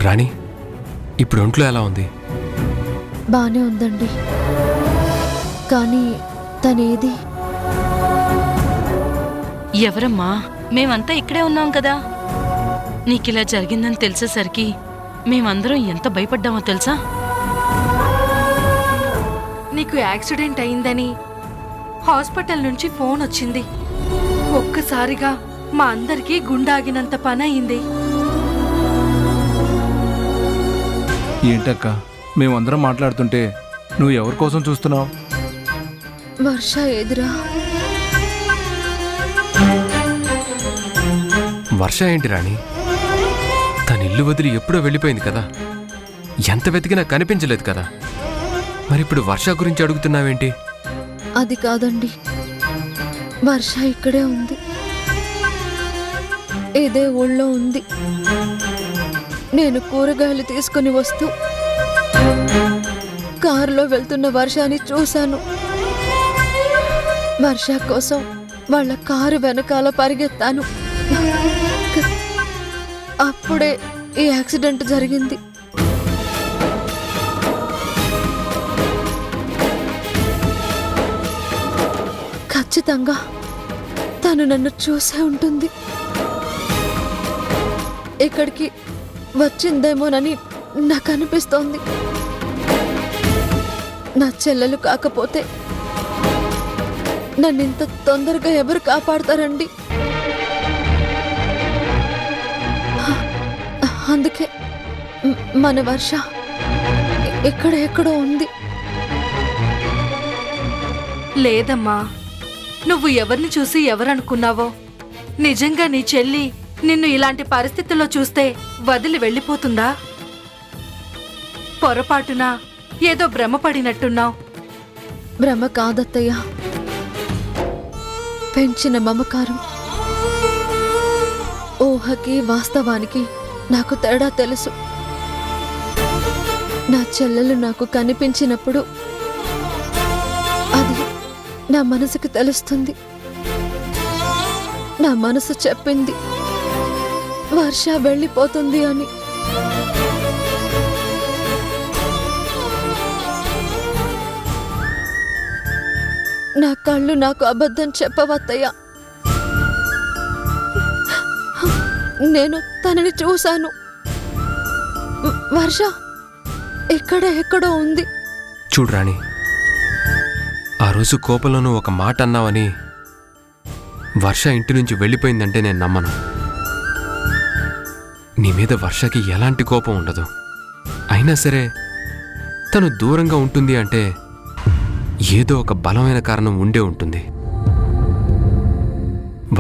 రాణి, ఇప్పుడు ఒంట్లో ఎలా ఉంది? బానే ఉందండి, కానీ తనేది? ఎవరమ్మా? మేమంతా ఇక్కడే ఉన్నాం కదా. నీకిలా జరిగిందని తెలిసేసరికి మేమందరం ఎంత భయపడ్డామో తెలుసా? నీకు యాక్సిడెంట్ అయిందని హాస్పిటల్ నుంచి ఫోన్ వచ్చింది. ఒక్కసారిగా మా అందరికీ గుండాగినంత పని అయింది. ఏంటక్క, మేమందరం మాట్లాడుతుంటే నువ్వు ఎవరి కోసం చూస్తున్నావు? వర్ష ఎదురా. వర్ష ఏంటి రాణి? తన ఇల్లు వదిలి ఎప్పుడో వెళ్ళిపోయింది కదా. ఎంత వెతికినా కనిపించలేదు కదా. మరిప్పుడు వర్ష గురించి అడుగుతున్నావేంటి? అది కాదండి, వర్ష ఇక్కడే ఉంది, ఇదే ఊళ్ళో ఉంది. నేను కూరగాయలు తీసుకుని వస్తూ కారులో వెళ్తున్న వర్షాన్ని చూశాను. వర్ష కోసం వాళ్ళ కారు వెనకాల పరిగెత్తాను. అప్పుడే ఈ యాక్సిడెంట్ జరిగింది. ఖచ్చితంగా తను నన్ను చూసే ఉంటుంది. ఇక్కడికి వచ్చిందేమోనని నాకు అనిపిస్తోంది. నా చెల్లెలు కాకపోతే నన్నింత తొందరగా ఎవరు కాపాడతారండి? అందుకే మన వర్ష ఎక్కడో ఉంది. లేదమ్మా, నువ్వు ఎవరిని చూసి ఎవరనుకున్నావో. నిజంగా నీ చెల్లి నిన్ను ఇలాంటి పరిస్థితుల్లో చూస్తే వదిలి వెళ్ళిపోతుందా? పొరపాటున ఏదో భ్రమపడినట్టున్నావు. భ్రమ కాదత్తయ్య, పెంచిన మమకారం. ఊహకి వాస్తవానికి నాకు తేడా తెలుసు. నా చెల్లెలు నాకు కనిపించినప్పుడు అది నా మనసుకు తెలుస్తుంది. నా మనసు చెప్పింది వర్ష వెళ్ళిపోతుంది అని. నా కళ్ళు నాకు అబద్ధం చెప్పవత్తయ్య. నేను తనని చూశాను. వర్ష ఎక్కడో ఉంది. చూడు రాణి, ఆ రోజు కోపంలోనూ ఒక మాట అన్నావని వర్ష ఇంటి నుంచి వెళ్ళిపోయిందంటే నేను నమ్మను. నీ మీద వర్షకి ఎలాంటి కోపం ఉండదు. అయినా సరే తను దూరంగా ఉంటుంది అంటే ఏదో ఒక బలమైన కారణం ఉండే ఉంటుంది.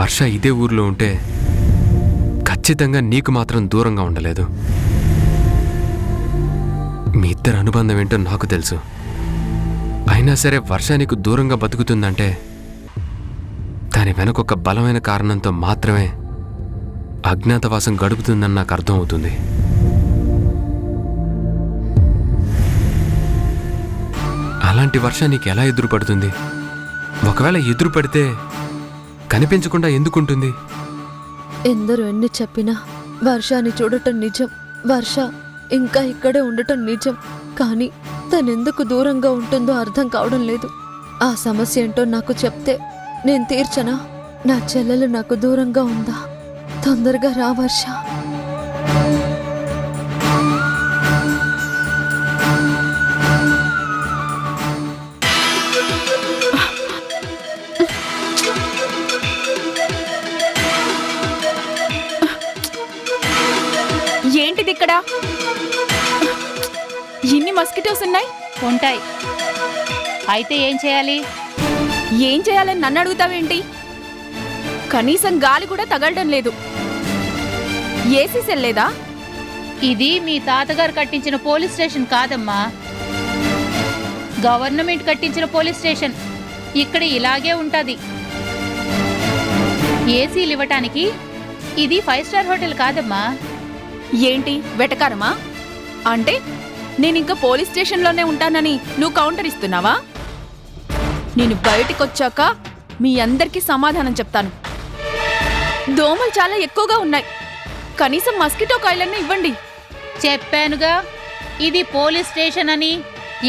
వర్ష ఇదే ఊర్లో ఉంటే ఖచ్చితంగా నీకు మాత్రం దూరంగా ఉండలేదు. మీ ఇద్దరి అనుబంధం ఏంటో నాకు తెలుసు. అయినా సరే వర్ష నీకు దూరంగా బతుకుతుందంటే దాని వెనకొక బలమైన కారణంతో మాత్రమే అజ్ఞాతవాసం గడుపుతుందని నాకు అర్థం అవుతుంది. అలాంటి వర్ష నీకు ఎలా ఎదురుపడుతుంది? ఒకవేళ ఎదురుపడితే కనిపించకుండా ఎందుకుంటుంది? ఎందరూ ఎన్ని చెప్పినా వర్షాన్ని చూడటం నిజం. వర్ష ఇంకా ఇక్కడే ఉండటం నిజం. కానీ తనెందుకు దూరంగా ఉంటుందో అర్థం కావడం లేదు. ఆ సమస్య ఏంటో నాకు చెప్తే నేను తీర్చనా? నా చెల్లెలు నాకు దూరంగా ఉందా? తొందరగా రా వర్ష. ఏంటిది ఇక్కడ? ఇన్ని మస్కిటోస్ ఉన్నాయి. ఉంటాయి. అయితే ఏం చేయాలి? ఏం చేయాలని నన్ను అడుగుతావేంటి? కనీసం గాలి కూడా తగలడం లేదు. ఏసీ సెల్ లేదా? ఇది మీ తాతగారు కట్టించిన పోలీస్ స్టేషన్ కాదమ్మా, గవర్నమెంట్ కట్టించిన పోలీస్ స్టేషన్. ఇక్కడ ఇలాగే ఉంటది. ఏసీలు ఇవ్వటానికి ఇది 5 స్టార్ హోటల్ కాదమ్మా. ఏంటి వెటకారమా? అంటే నేనింకా పోలీస్ స్టేషన్లోనే ఉంటానని నువ్వు కౌంటర్ ఇస్తున్నావా? నేను బయటికొచ్చాక మీ అందరికీ సమాధానం చెప్తాను. దోమలు చాలా ఎక్కువగా ఉన్నాయి. కనీసం మస్కిటో కాయిలన్నీ ఇవ్వండి. చెప్పానుగా ఇది పోలీస్ స్టేషన్ అని.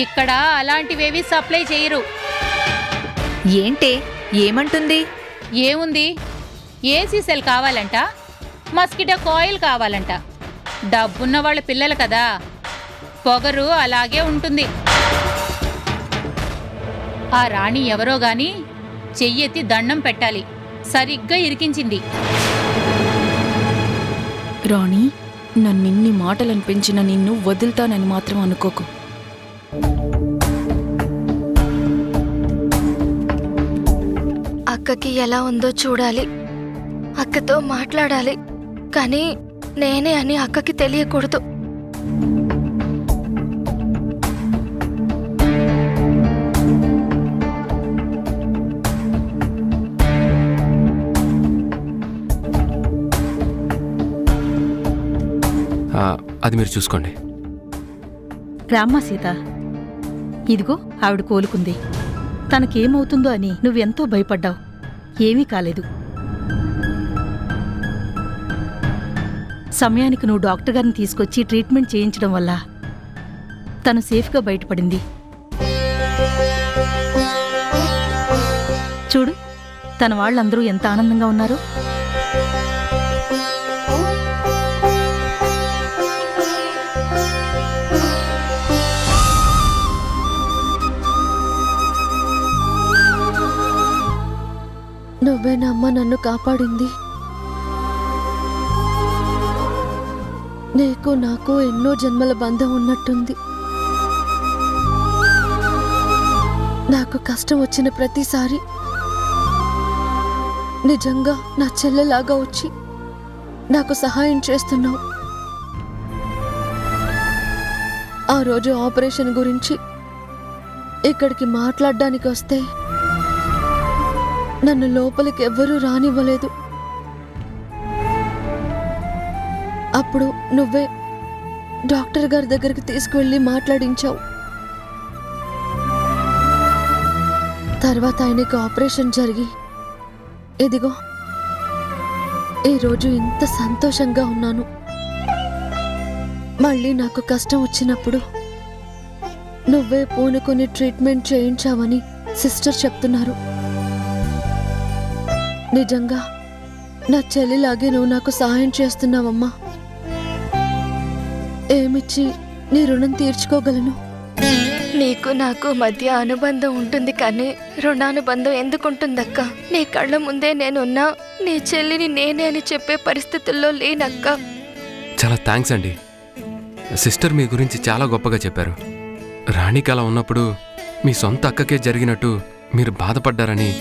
ఇక్కడ అలాంటివేవి సప్లై చేయరు. ఏంటే ఏమంటుంది? ఏముంది, ఏసీ సెల్ కావాలంట, మస్కిటో కాయిల్ కావాలంట. డబ్బున్న వాళ్ళ పిల్లలు కదా, పొగరు అలాగే ఉంటుంది. ఆ రాణి ఎవరో గాని చెయ్యెత్తి దండం పెట్టాలి. సరిగ్గా ఇరికించింది. రాణి, నన్నిన్ని మాటలనిపించిన నిన్ను వదులుతానని మాత్రం అనుకోకు. అక్కకి ఎలా ఉందో చూడాలి, అక్కతో మాట్లాడాలి. కానీ నేనే అని అక్కకి తెలియకూడదు. అది మీరు చూసుకోండి. రామ్మా సీత, ఇదిగో ఆవిడ కోలుకుంది. తనకేమవుతుందో అని నువ్వెంతో భయపడ్డావు. ఏమీ కాలేదు. సమయానికి నువ్వు డాక్టర్ గారిని తీసుకొచ్చి ట్రీట్మెంట్ చేయించడం వల్ల తను సేఫ్గా బయటపడింది. చూడు, తన వాళ్ళందరూ ఎంత ఆనందంగా ఉన్నారో. నువ్వేనమ్మ నన్ను కాపాడింది. నీకు నాకు ఎన్నో జన్మల బంధం ఉన్నట్టుంది. నాకు కష్టం వచ్చిన ప్రతిసారి నిజంగా నా చెల్లెలాగా వచ్చి నాకు సహాయం చేస్తున్నావు. ఆ రోజు ఆపరేషన్ గురించి ఇక్కడికి మాట్లాడడానికి వస్తే నన్ను లోపలికి ఎవ్వరూ రానివ్వలేదు. అప్పుడు నువ్వే డాక్టర్ గారి దగ్గరికి తీసుకువెళ్ళి మాట్లాడించావు. తర్వాత ఆయనకు ఆపరేషన్ జరిగి ఇదిగో ఈరోజు ఇంత సంతోషంగా ఉన్నాను. మళ్ళీ నాకు కష్టం వచ్చినప్పుడు నువ్వే పూనుకొని ట్రీట్మెంట్ చేయించావని సిస్టర్ చెప్తున్నారు. నిజంగా నా చెల్లిలాగే నువ్వు నాకు సహాయం చేస్తున్నావమ్మా. ఏమిచ్చి నీ రుణం తీర్చుకోగలను? నీకు నాకు మధ్య అనుబంధం ఉంటుంది కానీ రుణానుబంధం ఎందుకుంటుందక్క? నీ కళ్ళ ముందే నేనున్నా నీ చెల్లిని నేనే అని చెప్పే పరిస్థితుల్లో లేనక్క. చాలా థ్యాంక్స్ అండి. సిస్టర్ మీ గురించి చాలా గొప్పగా చెప్పారు. రాణికి అలా ఉన్నప్పుడు మీ సొంత అక్కకే జరిగినట్టు మీరు బాధపడ్డారని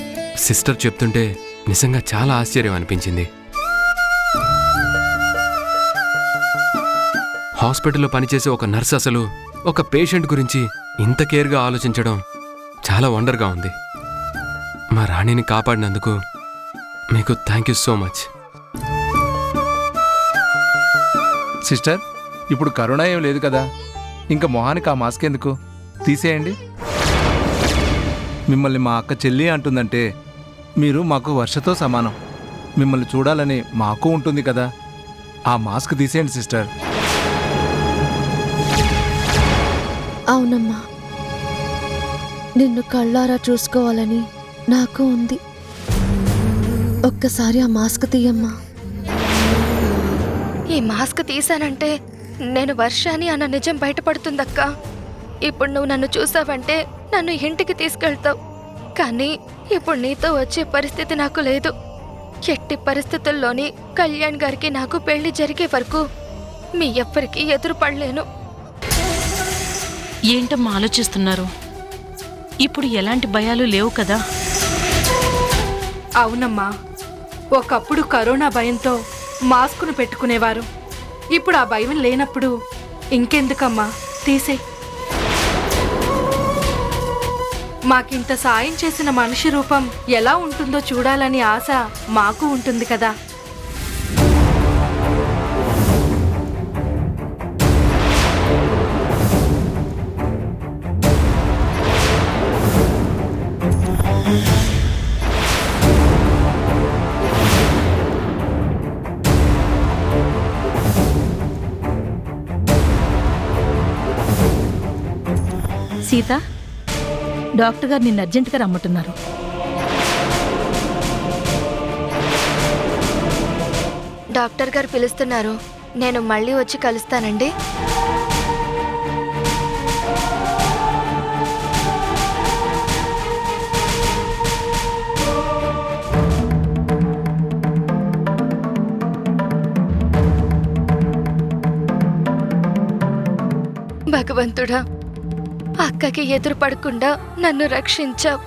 సిస్టర్ చెప్తుంటే నిజంగా చాలా ఆశ్చర్యం అనిపించింది. హాస్పిటల్లో పనిచేసే ఒక నర్స్ అసలు ఒక పేషెంట్ గురించి ఇంత కేర్గా ఆలోచించడం చాలా వండర్గా ఉంది. మా రాణిని కాపాడినందుకు మీకు thank you so much. Sister, ఇప్పుడు కరోనా ఏం లేదు కదా, ఇంకా మొహానికి ఆ మాస్క్ ఎందుకు? తీసేయండి. మిమ్మల్ని మా అక్క చెల్లి అంటుందంటే మీరు మాకు వర్షతో సమానం. మిమ్మల్ని చూడాలని మాకు ఉంటుంది కదా. ఆ మాస్క్ తీసేయండి సిస్టర్. అవునమ్మా, నిన్ను కళ్ళారా చూసుకోవాలని నాకు ఉంది. ఒక్కసారి ఆ మాస్క్ తీయమ్మా. ఈ మాస్క్ తీసానంటే నేను వర్షాని అన్న నిజం బయటపడుతుందక్క. ఇప్పుడు నువ్వు నన్ను చూసావంటే నన్ను ఇంటికి తీసుకెళ్తావు. కానీ ఇప్పుడు నీతో వచ్చే పరిస్థితి నాకు లేదు. ఎట్టి పరిస్థితుల్లోని కళ్యాణ్ గారికి నాకు పెళ్లి జరిగే వరకు మీ ఎవ్వరికి ఎదురుపడలేను. ఏంటమ్మా ఆలోచిస్తున్నారు? ఇప్పుడు ఎలాంటి భయాలు లేవు కదా. అవునమ్మా, ఒకప్పుడు కరోనా భయంతో మాస్కును పెట్టుకునేవారు. ఇప్పుడు ఆ భయం లేనప్పుడు ఇంకెందుకమ్మా, తీసే. మాకింత సాయం చేసిన మనిషి రూపం ఎలా ఉంటుందో చూడాలని ఆశ మాకు ఉంటుంది కదా. సీత, డాక్టర్ గారు నిన్ను అర్జెంటుగా రమ్మంటున్నారు. డాక్టర్ గారు పిలుస్తున్నారు. నేను మళ్ళీ వచ్చి కలుస్తానండి. భగవంతుడా, అక్కకి ఎదురుపడకుండా నన్ను రక్షించావు.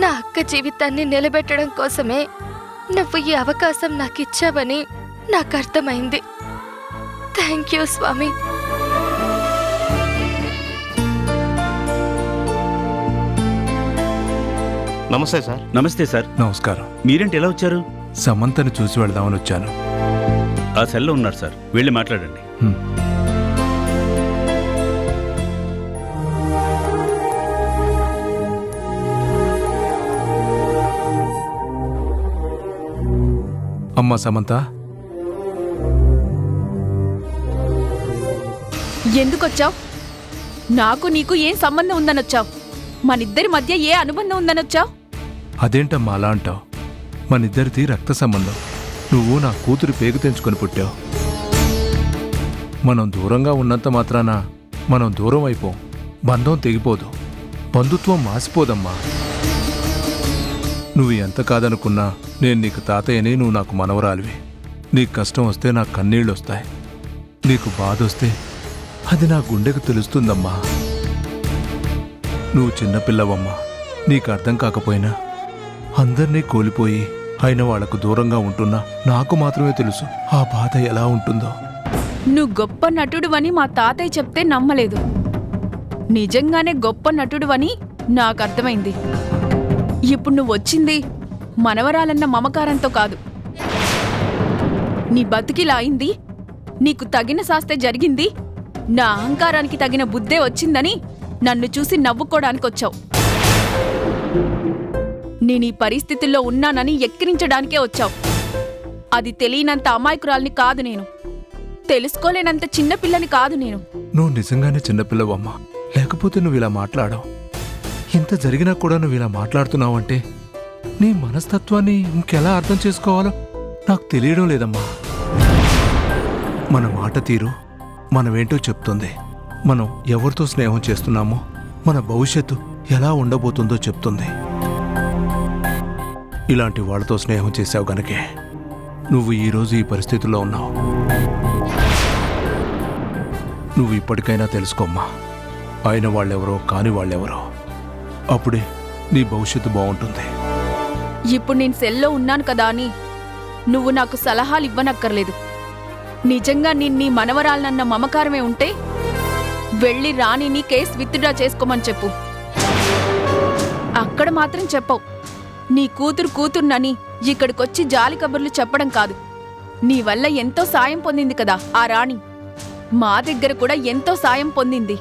నా అక్క జీవితాన్ని నిలబెట్టడం కోసమే నువ్వు ఈ అవకాశం నాకిచ్చావని నాకు అర్థమైంది. థ్యాంక్ యూ స్వామి. నమస్తే సార్. నమస్తే సార్. నమస్కారం. మీరేంటి ఎలా వచ్చారు? సమంతను చూసి వెళదామని వచ్చాను. ఆ సెల్లో ఉన్నారు సార్, వెళ్ళి మాట్లాడండి. హ్మ్. అమ్మా సమంత, ఎందుకొచ్చావు? నాకు నీకు ఏం సంబంధం ఉందనొచ్చావు? మనిద్దరి మధ్య ఏ అనుబంధం ఉందనొచ్చావు? అదేంటమ్మా అలా అంటావు? మనిద్దరిది రక్త సంబంధం. నువ్వు నా కూతురు పేగు తెంచుకొని పుట్టావు. మనం దూరంగా ఉన్నంత మాత్రాన మనం దూరం అయిపోం. బంధం తెగిపోదు, బంధుత్వం మాసిపోదమ్మా. నువ్వు ఎంత కాదనుకున్నా నేను నీకు తాతయ్యని, నువ్వు నాకు మనవరాలివి. నీకు కష్టం వస్తే నాకు కన్నీళ్ళు వస్తాయి. నీకు బాధ వస్తే అది నా గుండెకు తెలుస్తుందమ్మా. నువ్వు చిన్నపిల్లవమ్మా. నీకు అర్థం కాకపోయినా అందర్నీ కోల్పోయి అయిన వాళ్లకు దూరంగా ఉంటున్నా నాకు మాత్రమే తెలుసు ఆ బాధ ఎలా ఉంటుందో. నువ్వు గొప్ప నటుడువని మా తాతయ్య చెప్తే నమ్మలేదు. నిజంగానే గొప్ప నటుడువని నాకు అర్థమైంది. ఇప్పుడు నువ్వు వచ్చింది మనవరాలన్న మమకారంతో కాదు. నీ బతికిలా అయింది, నీకు తగిన శాస్తే జరిగింది, నా అహంకారానికి తగిన బుద్ధే వచ్చిందని నన్ను చూసి నవ్వుకోవడానికి వచ్చావు. నేను ఈ పరిస్థితుల్లో ఉన్నానని ఎక్కిరించడానికే వచ్చావు. అది తెలియనంత అమాయకురాల్ని కాదు నేను, తెలుసుకోలేనంత చిన్నపిల్లని కాదు నేను. నువ్వు నిజంగానే చిన్నపిల్లవమ్మా. లేకపోతే నువ్వు ఇలా మాట్లాడవు. ఇంత జరిగినా కూడా నువ్వు ఇలా మాట్లాడుతున్నావంటే నీ మనస్తత్వాన్ని ఇంకెలా అర్థం చేసుకోవాలో నాకు తెలియడం లేదమ్మా. మన మాట తీరు మనమేంటో చెప్తుంది. మనం ఎవరితో స్నేహం చేస్తున్నామో మన భవిష్యత్తు ఎలా ఉండబోతుందో చెప్తుంది. ఇలాంటి వాళ్ళతో స్నేహం చేశావు గనకే నువ్వు ఈరోజు ఈ పరిస్థితుల్లో ఉన్నావు. నువ్వు ఇప్పటికైనా తెలుసుకోమ్మా, అయిన వాళ్ళెవరో కాని వాళ్ళెవరో. అప్పుడే నీ భవిష్యత్తు బాగుంటుంది. ఇప్పుడు నేను సెల్లో ఉన్నాను కదా అని నువ్వు నాకు సలహాలు ఇవ్వనక్కర్లేదు. నిజంగా నీ మనవరాలనన్న మమకారమే ఉంటే వెళ్ళి రాణిని కేసు విత్డ్రా చేసుకోమని చెప్పు. అక్కడ మాత్రం చెప్పవు. నీ కూతురునని ఇక్కడికొచ్చి జాలి కబుర్లు చెప్పడం కాదు. నీ వల్ల ఎంతో సాయం పొందింది కదా ఆ రాణి. మా దగ్గర కూడా ఎంతో సాయం పొందింది.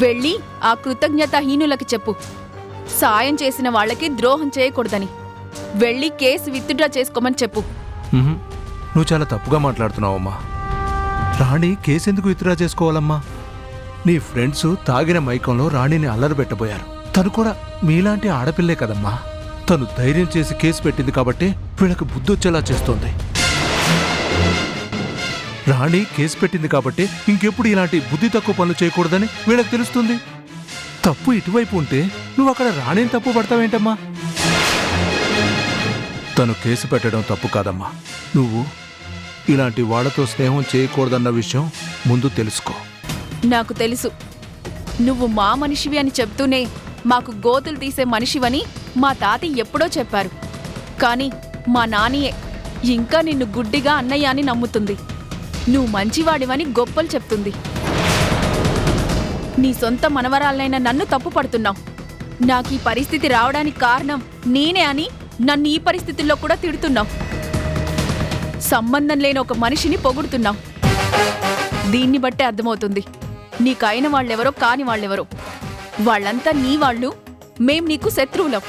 వెళ్ళి ఆ కృతజ్ఞతాహీనులకి చెప్పు, సాయం చేసిన వాళ్ళకి ద్రోహం చేయకూడదని. వెళ్ళి కేసు విత్డ్రా చేసుకోమని చెప్పు. నువ్వు చాలా తప్పుగా మాట్లాడుతున్నావమ్మా. రాణి కేసెందుకు విత్డ్రా చేసుకోవాలమ్మా? నీ ఫ్రెండ్స్ తాగిన మైకంలో రాణిని అల్లరిపెట్టబోయారు. తను కూడా మీలాంటి ఆడపిల్లే కదమ్మా. తను ధైర్యం చేసి కేసు పెట్టింది కాబట్టి వీళ్ళకి బుద్ధొచ్చేలా చేస్తోంది. రాణి కేసు పెట్టింది కాబట్టి ఇంకెప్పుడు ఇలాంటి బుద్ధి తక్కువ పనులు చేయకూడదని వీళ్ళకి తెలుస్తుంది. తప్పు ఇటువైపు ఉంటే నువ్వు అక్కడ రాణిని తప్పు పడతావేంటమ్మా? తను కేసు పెట్టడం తప్పు కాదమ్మా. నువ్వు ఇలాంటి వాళ్ళతో స్నేహం చేయకూడదన్న విషయం ముందు తెలుసుకో. నాకు తెలుసు నువ్వు మా మనిషివి అని చెప్తూనే మాకు గోతులు తీసే మనిషివని మా తాతయ్య ఎప్పుడో చెప్పారు. కానీ మా నానియే ఇంకా నిన్ను గుడ్డిగా అన్నయ్య అని నమ్ముతుంది. నువ్వు మంచివాడివని గొప్పలు చెప్తుంది. నీ సొంత మనవరాలైన నన్ను తప్పు పడుతున్నావు. నాకు ఈ పరిస్థితి రావడానికి కారణం నేనే అని నన్ను ఈ పరిస్థితుల్లో కూడా తిడుతున్నావు. సంబంధం లేని ఒక మనిషిని పొగుడుతున్నావు. దీన్ని బట్టే అర్థమవుతుంది నీకైన వాళ్ళెవరో కాని వాళ్ళెవరో. వాళ్ళంతా నీ వాళ్ళు, మేం నీకు శత్రువులం.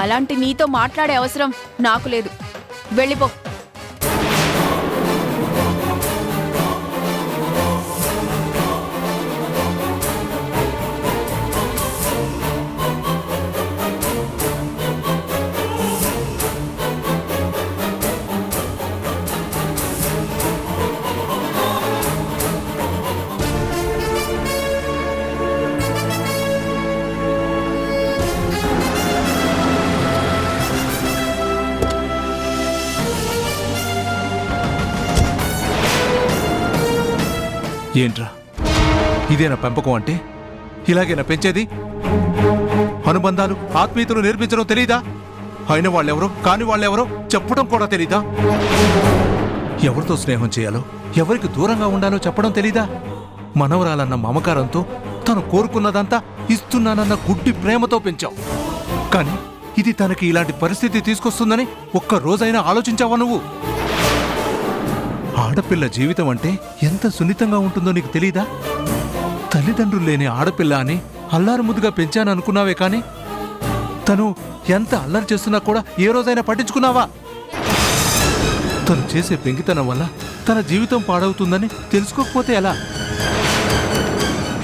అలాంటి నీతో మాట్లాడే అవసరం నాకు లేదు. వెళ్ళిపో. ఏంట్రా ఇదేనా పెంపకం అంటే? ఇలాగేనా పెంచేది? అనుబంధాలు ఆత్మీయతలు నేర్పించడం తెలీదా? అయిన వాళ్ళెవరో కాని వాళ్ళెవరో చెప్పడం కూడా తెలీదా? ఎవరితో స్నేహం చేయాలో ఎవరికి దూరంగా ఉండాలో చెప్పడం తెలీదా? మనవరాలన్న మమకారంతో తను కోరుకున్నదంతా ఇస్తున్నానన్న గుడ్డి ప్రేమతో పెంచావు. కానీ ఇది తనకి ఇలాంటి పరిస్థితి తీసుకొస్తుందని ఒక్క రోజైనా ఆలోచించావా నువ్వు? ఆడపిల్ల జీవితం అంటే ఎంత సున్నితంగా ఉంటుందో నీకు తెలీదా? తల్లిదండ్రులు లేని ఆడపిల్ల అని అల్లారు ముద్దుగా పెంచాననుకున్నావే కానీ తను ఎంత అల్లరి చేస్తున్నా కూడా ఏ రోజైనా పట్టించుకున్నావా? తను చేసే పెంకితనం వల్ల తన జీవితం పాడవుతుందని తెలుసుకోకపోతే ఎలా?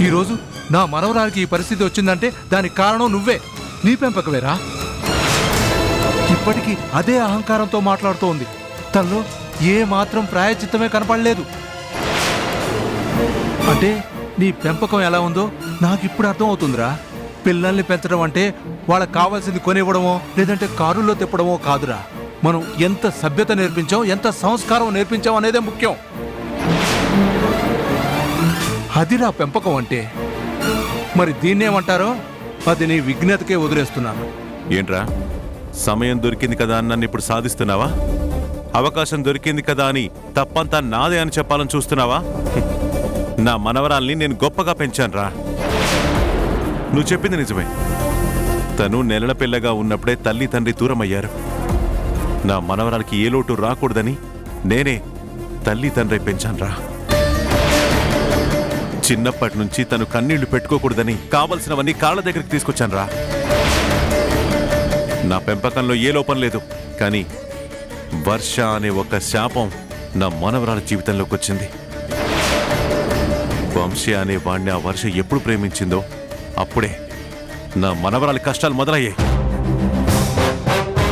ఈరోజు నా మనవరాలికి ఈ పరిస్థితి వచ్చిందంటే దానికి కారణం నువ్వే, నీ పెంపకమేరా. ఇప్పటికీ అదే అహంకారంతో మాట్లాడుతోంది. తనలో ఏ మాత్రం ప్రాయచిత్తమే కనపడలేదు. అంటే నీ పెంపకం ఎలా ఉందో నాకిప్పుడు అర్థం అవుతుందిరా. పిల్లల్ని పెంచడం అంటే వాళ్ళకి కావాల్సింది కొనివ్వడమో లేదంటే కారుల్లో తిప్పడమో కాదురా. మనం ఎంత సభ్యత నేర్పించాం, ఎంత సంస్కారం నేర్పించాం అనేదే ముఖ్యం. అదిరా పెంపకం అంటే. మరి దీన్నేమంటారో అది నీ విజ్ఞతకే వదిలేస్తున్నాను. ఏంట్రా, సమయం దొరికింది కదా అని నన్ను ఇప్పుడు సాధిస్తున్నావా? అవకాశం దొరికింది కదా అని తప్పంతా నాదే అని చెప్పాలని చూస్తున్నావా? నా మనవరాల్ని నేను గొప్పగా పెంచానురా. నువ్వు చెప్పింది నిజమే. తను నెలల పిల్లగా ఉన్నప్పుడే తల్లి తండ్రి దూరమయ్యారు. నా మనవరాలకి ఏ లోటు రాకూడదని నేనే తల్లి తండ్రి పెంచానురా. చిన్నప్పటి నుంచి తను కన్నీళ్లు పెట్టుకోకూడదని కావలసినవన్నీ కాళ్ళ దగ్గరికి తీసుకొచ్చానురా. నా పెంపకంలో ఏ లోపం లేదు. కానీ వర్ష అనే ఒక శాపం నా మనవరాల జీవితంలోకి వచ్చింది. వంశీ అనే వాణ్ణి ఆ వర్ష ఎప్పుడు ప్రేమించిందో అప్పుడే నా మనవరాలి కష్టాలు మొదలయ్యాయి.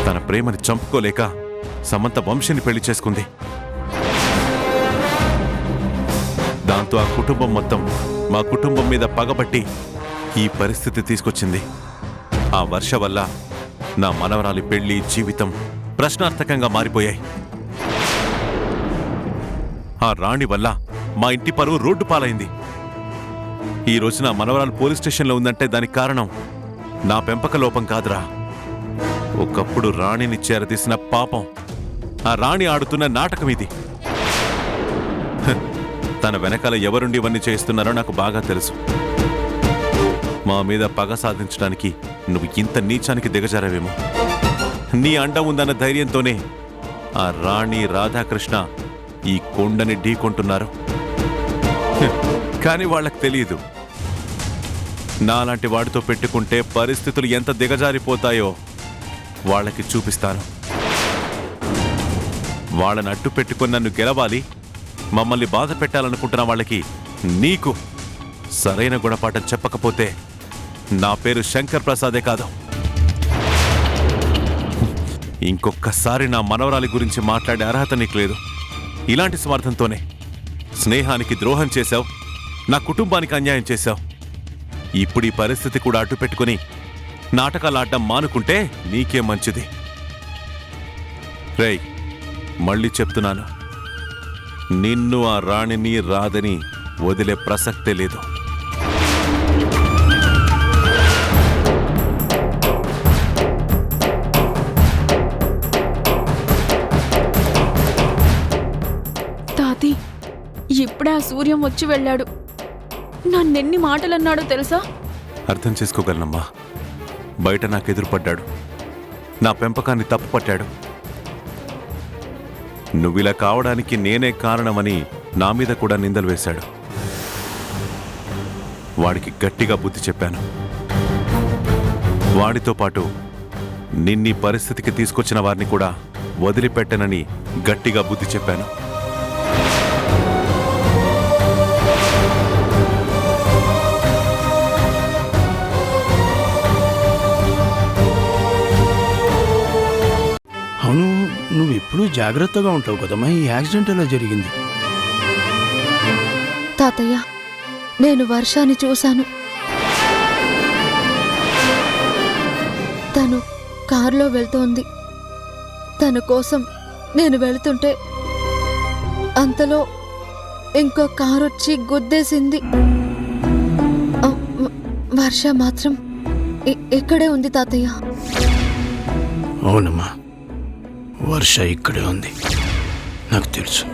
తన ప్రేమని చంపుకోలేక సమంత వంశీని పెళ్లి చేసుకుంది. దాంతో ఆ కుటుంబం మొత్తం మా కుటుంబం మీద పగబట్టి ఈ పరిస్థితి తీసుకొచ్చింది. ఆ వర్ష వల్ల నా మనవరాలి పెళ్లి జీవితం ప్రశ్నార్థకంగా మారిపోయాయి. ఆ రాణి వల్ల మా ఇంటి పరువు రోడ్డు పాలైంది. ఈ రోజు నా మనవరాలు పోలీస్ స్టేషన్లో ఉందంటే దానికి కారణం నా పెంపక లోపం కాదురా. ఒకప్పుడు రాణిని చేరదీసిన పాపం ఆ రాణి ఆడుతున్న నాటకం ఇది. తన వెనకాల ఎవరుండి ఇవన్నీ చేస్తున్నారో నాకు బాగా తెలుసు. మా మీద పగ సాధించడానికి నువ్వు ఇంత నీచానికి దిగజారావేమో. నీ అండ ఉందన్న ధైర్యంతోనే ఆ రాణి రాధాకృష్ణ ఈ కొండని ఢీకొంటున్నారు. కానీ వాళ్ళకి తెలియదు, నాలాంటి వాడితో పెట్టుకుంటే పరిస్థితులు ఎంత దిగజారిపోతాయో వాళ్ళకి చూపిస్తాను. వాళ్ళని అడ్డు పెట్టుకుని నన్ను గెలవాలి, మమ్మల్ని బాధ పెట్టాలనుకుంటున్న వాళ్ళకి నీకు సరైన గుణపాఠం చెప్పకపోతే నా పేరు శంకర్ ప్రసాదే కాదు. ఇంకొక్కసారి నా మనవరాలి గురించి మాట్లాడే అర్హత నీకు లేదు. ఇలాంటి స్వార్థంతోనే స్నేహానికి ద్రోహం చేశావు, నా కుటుంబానికి అన్యాయం చేశావు. ఇప్పుడు ఈ పరిస్థితి కూడా అడ్డు పెట్టుకుని నాటకాలు ఆడడం మానుకుంటే నీకే మంచిది. రేయ్, మళ్ళీ చెప్తున్నాను, నిన్ను ఆ రాణిని రాదని వదిలే ప్రసక్తే లేదు. తాతి ఇప్పుడే ఆ సూర్యం వచ్చి వెళ్ళాడు. నన్నెన్ని మాటలన్నాడో తెలుసా? అర్థం చేసుకోగలనమ్మా. బయట నాకు ఎదురుపడ్డాడు, నా పెంపకాన్ని తప్పుపట్టాడు. నువ్విలా కావడానికి నేనే కారణమని నా మీద కూడా నిందలు వేశాడు. వాడికి గట్టిగా బుద్ధి చెప్పాను. వాడితో పాటు నిన్నీ పరిస్థితికి తీసుకొచ్చిన వారిని కూడా వదిలిపెట్టనని గట్టిగా బుద్ధి చెప్పాను. అవును, నువ్వు ఎప్పుడూ జాగ్రత్తగా ఉంటావు కదమ్మా. ఈ యాక్సిడెంట్ ఎలా జరిగింది? తాతయ్య, నేను వర్షాన్ని చూశాను. తను కారులో వెళ్తోంది. తన కోసం నేను వెళుతుంటే అంతలో ఇంకో కారు వచ్చి గుద్దేసింది. వర్ష మాత్రం ఇక్కడే ఉంది తాతయ్య. అవునమ్మా, వర్ష ఇక్కడే ఉంది, నాకు తెలుసు.